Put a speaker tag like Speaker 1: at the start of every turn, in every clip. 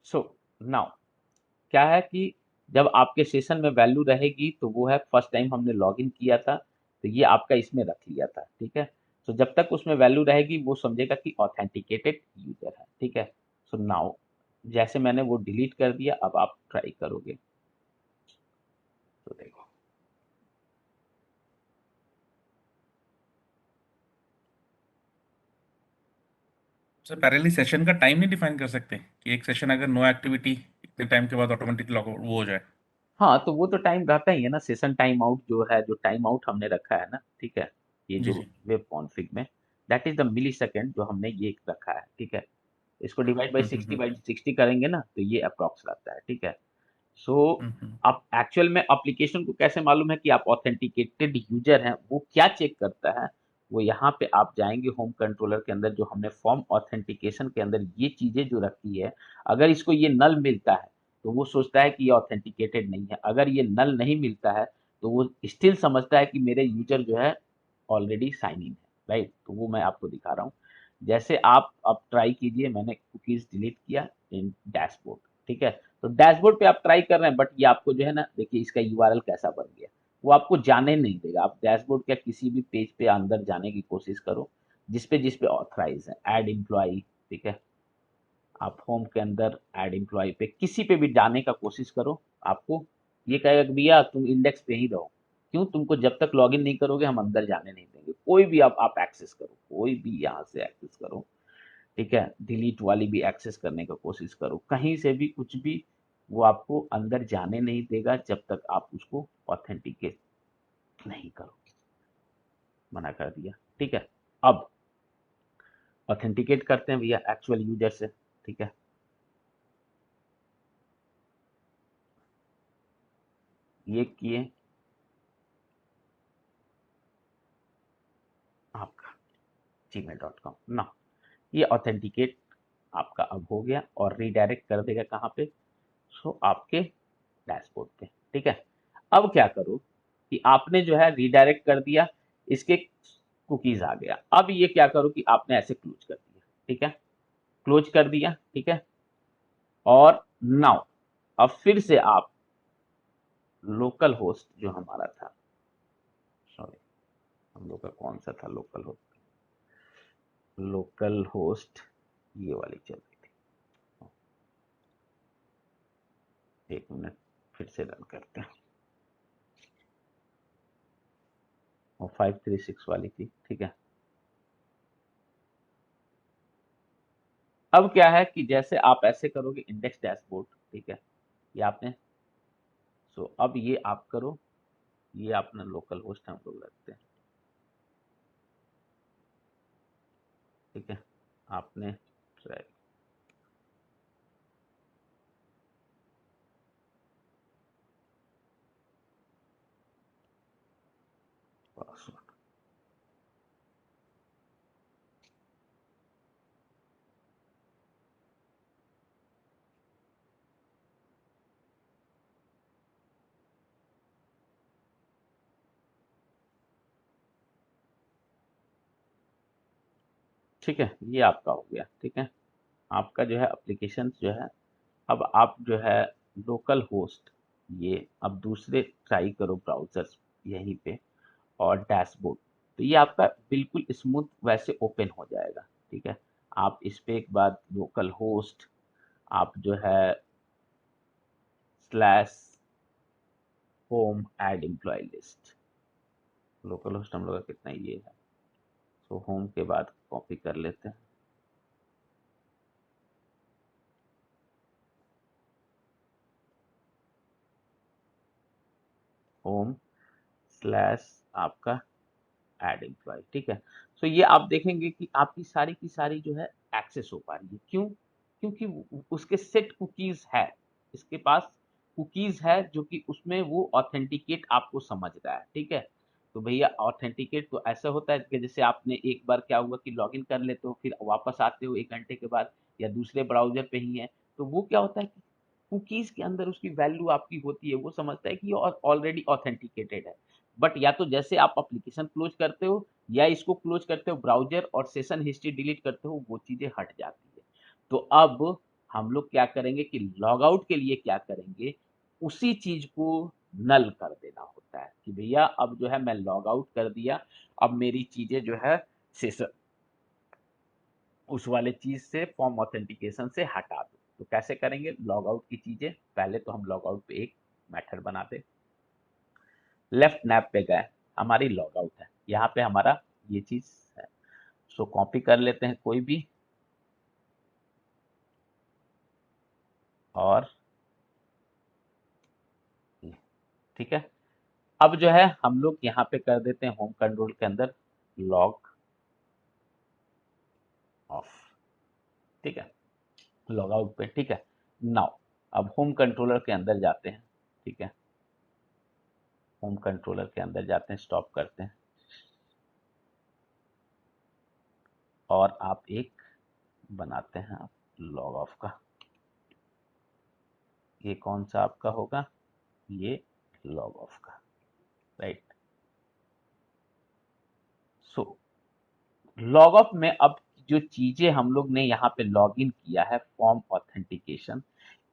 Speaker 1: So now क्या है कि जब आपके सेशन में वैल्यू रहेगी तो वो है फर्स्ट टाइम हमने लॉगिन किया था, तो ये आपका इसमें रख लिया था, ठीक है। सो जब तक उसमें वैल्यू रहेगी वो समझेगा कि ऑथेंटिकेटेड यूजर है, ठीक है। सो नाउ जैसे मैंने वो डिलीट कर दिया, अब आप ट्राई करोगे तो देखो।
Speaker 2: सर पैरेलली सेशन का टाइम नहीं डिफाइन कर सकते कि एक सेशन अगर नो एक्टिविटी इतने टाइम के बाद ऑटोमेटिक लॉग वो हो जाए?
Speaker 1: हाँ, तो वो तो टाइम रहता ही है ना, सेशन टाइम आउट जो है, जो टाइम आउट हमने रखा है ना, ठीक है, ये
Speaker 2: जी
Speaker 1: जो
Speaker 2: जी।
Speaker 1: वेब कॉन्फ़िग में, दैट इज़ द मिलीसेकंड जो हमने ये रखा है, ठीक है। इसको डिवाइड बाय 60
Speaker 2: हम्म।
Speaker 1: बाय 60 करेंगे ना, तो ये अप्रॉक्स रहता है, ठीक है। सो
Speaker 2: हम्म।
Speaker 1: अब एक्चुअल में एप्लीकेशन को कैसे मालूम है कि आप ऑथेंटिकेटेड यूज़र हैं, वो क्या चेक करता है, वो यहाँ पे आप जाएँगे होम कंट्रोलर के अंदर, जो हमने फॉर्म ऑथेंटिकेशन के अंदर ये चीज़ें जो रखी है, अगर इसको ये नल मिलता है, तो वो सोचता है कि ये ऑथेंटिकेटेड नहीं है। अगर ये नल नहीं मिलता है, तो वो स्टिल समझता है कि मेरे यूज़र जो है ऑलरेडी साइन इन है, राइट? तो वो मैं आपको दिखा रहा हूँ। जैसे आप अब ट्राई कीजिए, मैंने कुकीज़ डिलीट किया इन डैशबोर्ड, ठीक है? तो डैशबोर्ड पे आप ट्राई कर रहे हैं, बट ये आपको जो है ना, देखिए इसका यूआरएल कैसा बन गया, वो आपको जाने नहीं देगा। आप डैशबोर्ड के किसी भी पेज पे अंदर जाने की कोशिश करो, जिस पे ऑथराइज है, ऐड एम्प्लॉई, ठीक है। आप होम के अंदर ऐड एम्प्लॉई पे किसी पे भी जाने का कोशिश करो, आपको ये कहेगा कि भैया तुम इंडेक्स पे ही रहो। क्यों? तुमको जब तक लॉगिन नहीं करोगे हम अंदर जाने नहीं देंगे। कोई भी आप एक्सेस करो, कोई भी यहाँ से एक्सेस करो, ठीक है। डिलीट वाली भी एक्सेस करने का कोशिश करो, कहीं से भी कुछ भी, वो आपको अंदर जाने नहीं देगा जब तक आप उसको ऑथेंटिकेट नहीं करोगे। मना कर दिया, ठीक है। अब ऑथेंटिकेट करते हैं भैया एक्चुअल यूजर से, ठीक है। ये किए आपका gmail.com ना, ये ऑथेंटिकेट आपका अब हो गया और रीडायरेक्ट कर देगा कहाँ पे, सो आपके डैशबोर्ड पे, ठीक है। अब क्या करो कि आपने जो है रीडायरेक्ट कर दिया, इसके कुकीज आ गया। अब ये क्या करो कि आपने ऐसे क्लोज कर दिया, ठीक है, क्लोज कर दिया, ठीक है। और नाउ अब फिर से आप लोकल होस्ट जो हमारा था, सॉरी हम लोग का कौन सा था लोकल होस्ट, लोकल होस्ट ये वाली चल रही थी, एक मिनट फिर से रन करते हैं, और 536 वाली थी, ठीक है। अब क्या है कि जैसे आप ऐसे करोगे इंडेक्स डैशबोर्ड, ठीक है, ये आपने, सो अब ये आप करो, ये अपना लोकल होस्ट हम लोग रखते हैं, ठीक है। आपने ट्राई पासवर्ड, ठीक है, ये आपका हो गया, ठीक है। आपका जो है एप्लीकेशन जो है, अब आप जो है लोकल होस्ट, ये अब दूसरे ट्राई करो ब्राउजर्स यहीं पे, और डैशबोर्ड, तो ये आपका बिल्कुल स्मूथ वैसे ओपन हो जाएगा, ठीक है। आप इस पे एक बार लोकल होस्ट, आप जो है slash home add employ list, local host हम लोग का कितना ये है, तो होम के बाद कॉपी कर लेते हैं, होम स्लैश आपका ऐड एम्प्लॉय, ठीक है। सो ये आप देखेंगे कि आपकी सारी की सारी जो है एक्सेस हो पा रही है, क्यों? क्योंकि उसके सेट कुकीज है, इसके पास कुकीज है जो कि उसमें वो ऑथेंटिकेट आपको समझ रहा है, ठीक है। तो भैया ऑथेंटिकेट तो ऐसा होता है कि जैसे आपने एक बार क्या हुआ कि लॉगिन कर लेते हो, फिर वापस आते हो 1 घंटे के बाद, या दूसरे ब्राउज़र पे ही हैं, तो वो क्या होता है कि कुकीज़ के अंदर उसकी वैल्यू आपकी होती है, वो समझता है कि ये ऑलरेडी ऑथेंटिकेटेड है। बट या तो जैसे आप एप्लीकेशन क्लोज़ करते हो, या इसको क्लोज़ करते हो ब्राउज़र और सेशन हिस्ट्री डिलीट करते हो, वो चीज़ें हट जाती है। तो अब हम लोग क्या करेंगे कि लॉग आउट के लिए क्या करेंगे, उसी चीज को नल कर देना होता है कि भैया अब जो है मैं लॉग आउट कर दिया, अब मेरी चीजें जो है सेशन उस वाले चीज से फॉर्म ऑथेंटिकेशन से हटा दो। तो कैसे करेंगे लॉग आउट की चीजें, पहले तो हम लॉग आउट पे एक मेथड बनाते, लेफ्ट नैप पे गए, हमारी लॉग आउट है, यहाँ पे हमारा ये चीज है। सो कॉपी कर लेते हैं कोई भी, और ठीक है। अब जो है हम लोग यहाँ पे कर देते हैं होम कंट्रोल के अंदर लॉग ऑफ, ठीक है, लॉग आउट पे, ठीक है। नाउ अब होम कंट्रोलर के अंदर जाते हैं, ठीक है, होम कंट्रोलर के अंदर जाते हैं, स्टॉप करते हैं, और आप एक बनाते हैं आप लॉग ऑफ का। ये कौन सा आपका होगा, ये लॉग ऑफ का, राइट। सो लॉग ऑफ में अब जो चीजें हम लोग ने यहाँ पे लॉग इन किया है फॉर्म ऑथेंटिकेशन,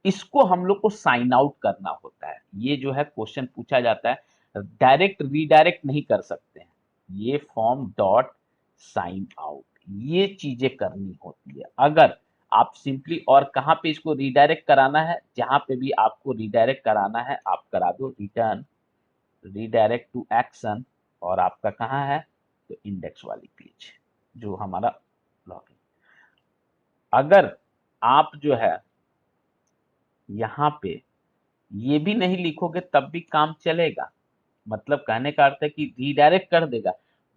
Speaker 1: इसको हम लोग को साइन आउट करना होता है। ये जो है क्वेश्चन पूछा जाता है, डायरेक्ट रीडायरेक्ट नहीं कर सकते हैं, ये फॉर्म डॉट साइन आउट, ये चीजें करनी होती है। अगर आप सिंपली, और कहाँ पे इसको रीडायरेक्ट कराना है, जहां पे भी आपको रीडायरेक्ट कराना है आप करा दो, रिटर्न रीडायरेक्ट टू एक्शन, और आपका कहाँ है, तो इंडेक्स वाली पेज जो हमारा लॉगिन। अगर आप जो है यहाँ पे ये भी नहीं लिखोगे तब भी काम चलेगा, मतलब कहने का अर्थ है कि रीडायरेक्ट कर देगा,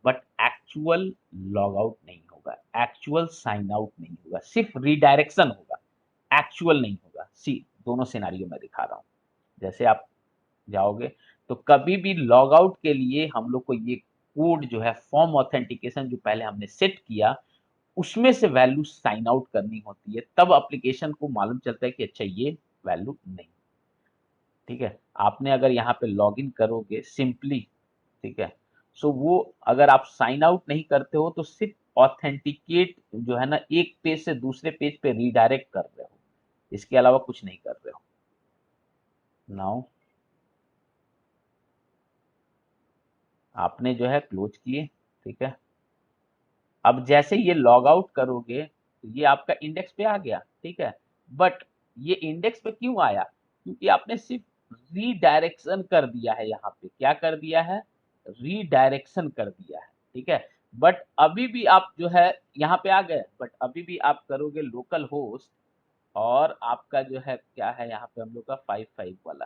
Speaker 1: बट एक्चुअल लॉग आउट नहीं होगा, एक्चुअल साइन आउट नहीं होगा, सिर्फ रीडायरेक्शन होगा, एक्चुअल नहीं होगा। सी दोनों सिनारियो में दिखा रहा हूँ। जैसे आप जाओगे तो कभी भी लॉग आउट के लिए हम लोग को ये कोड जो है फॉर्म ऑथेंटिकेशन जो पहले हमने सेट किया, उसमें से वैल्यू साइन आउट करनी होती है, तब एप्लीकेशन को मालूम चलता है कि अच्छा ये वैल्यू नहीं, ठीक है। आपने अगर यहाँ पे लॉगिन करोगे सिंपली, ठीक है, सो वो अगर आप साइन आउट नहीं करते हो तो सिर्फ ऑथेंटिकेट जो है ना, एक पेज से दूसरे पेज पे रीडायरेक्ट कर रहे हो, इसके अलावा कुछ नहीं कर रहे हो। नाउ आपने जो है क्लोज किए, ठीक है। अब जैसे ये लॉग आउट करोगे तो ये आपका इंडेक्स पे आ गया, ठीक है। बट ये इंडेक्स पे क्यों आया, क्योंकि आपने सिर्फ रीडायरेक्शन कर दिया है, यहाँ पे क्या कर दिया है, रीडायरेक्शन कर दिया है, ठीक है। बट अभी भी आप जो है यहाँ पे आ गए, बट अभी भी आप करोगे लोकल होस्ट, और आपका जो है क्या है यहाँ पे हम लोग का 55 वाला,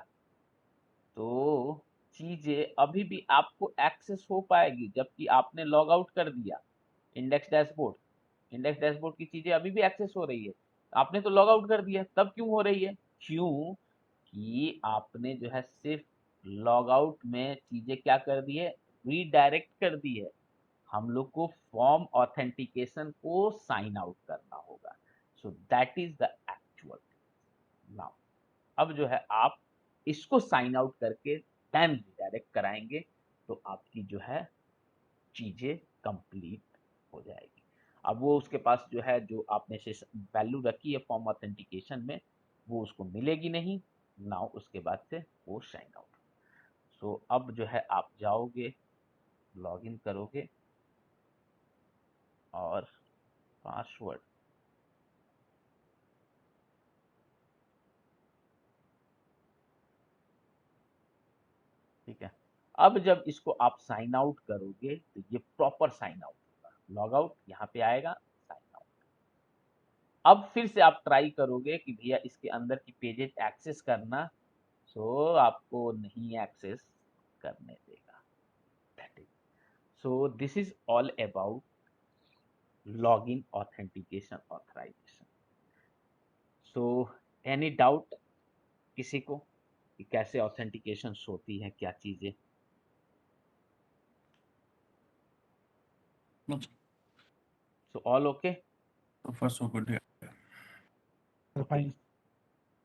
Speaker 1: तो चीजें अभी भी आपको एक्सेस हो पाएगी, जबकि आपने लॉग आउट कर दिया। इंडेक्स डैशबोर्ड की चीजें अभी भी एक्सेस हो रही है, आपने तो लॉग आउट कर दिया, तब क्यों हो रही है, क्यों कि आपने जो है सिर्फ लॉग आउट में चीजें क्या कर दी है, रीडायरेक्ट कर दी है। हम लोग को फॉर्म ऑथेंटिकेशन को साइन आउट करना होगा, so that is the actual now. अब जो है आप इसको साइन आउट करके देन रिडायरेक्ट कराएंगे, तो आपकी जो है चीजें कंप्लीट हो जाएगी। अब वो उसके पास जो है जो आपने वैल्यू रखी है फॉर्म ऑथेंटिकेशन में, वो उसको मिलेगी नहीं, नाउ उसके बाद से वो साइन आउट। सो अब जो है आप जाओगे, लॉगिन करोगे, और पासवर्ड, ठीक है। अब जब इसको आप साइन आउट करोगे तो ये प्रॉपर साइन आउट होगा, लॉग आउट यहाँ पे आएगा, साइन आउट। अब फिर से आप ट्राई करोगे कि भैया इसके अंदर की पेजेस एक्सेस करना, सो आपको नहीं एक्सेस करने देगा, that is. So this is all about login authentication authorization. So any doubt किसी को कि कैसे ऑथेंटिकेशन होती है, क्या चीजें, so all okay,
Speaker 2: So far so good. Yeah.
Speaker 1: Okay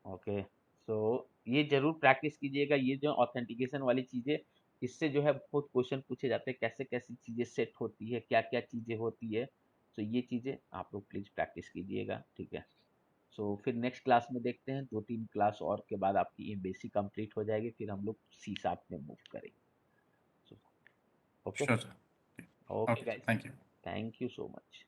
Speaker 1: okay. So ये जरूर प्रैक्टिस कीजिएगा, ये जो ऑथेंटिकेशन वाली चीजें, इससे जो है बहुत क्वेश्चन पूछे जाते हैं, कैसे कैसी चीजें सेट होती है, क्या क्या चीजें होती है, तो ये चीजें आप लोग प्लीज प्रैक्टिस कीजिएगा, ठीक है। सो फिर नेक्स्ट क्लास में देखते हैं, 2-3 क्लास और के बाद आपकी ये बेसिक कंप्लीट हो जाएगी, फिर हम लोग सी शार्प में मूव करेंगे। So okay,
Speaker 2: sure sir.
Speaker 1: Okay
Speaker 2: okay,
Speaker 1: guys,
Speaker 2: thank you.
Speaker 1: Thank you so much.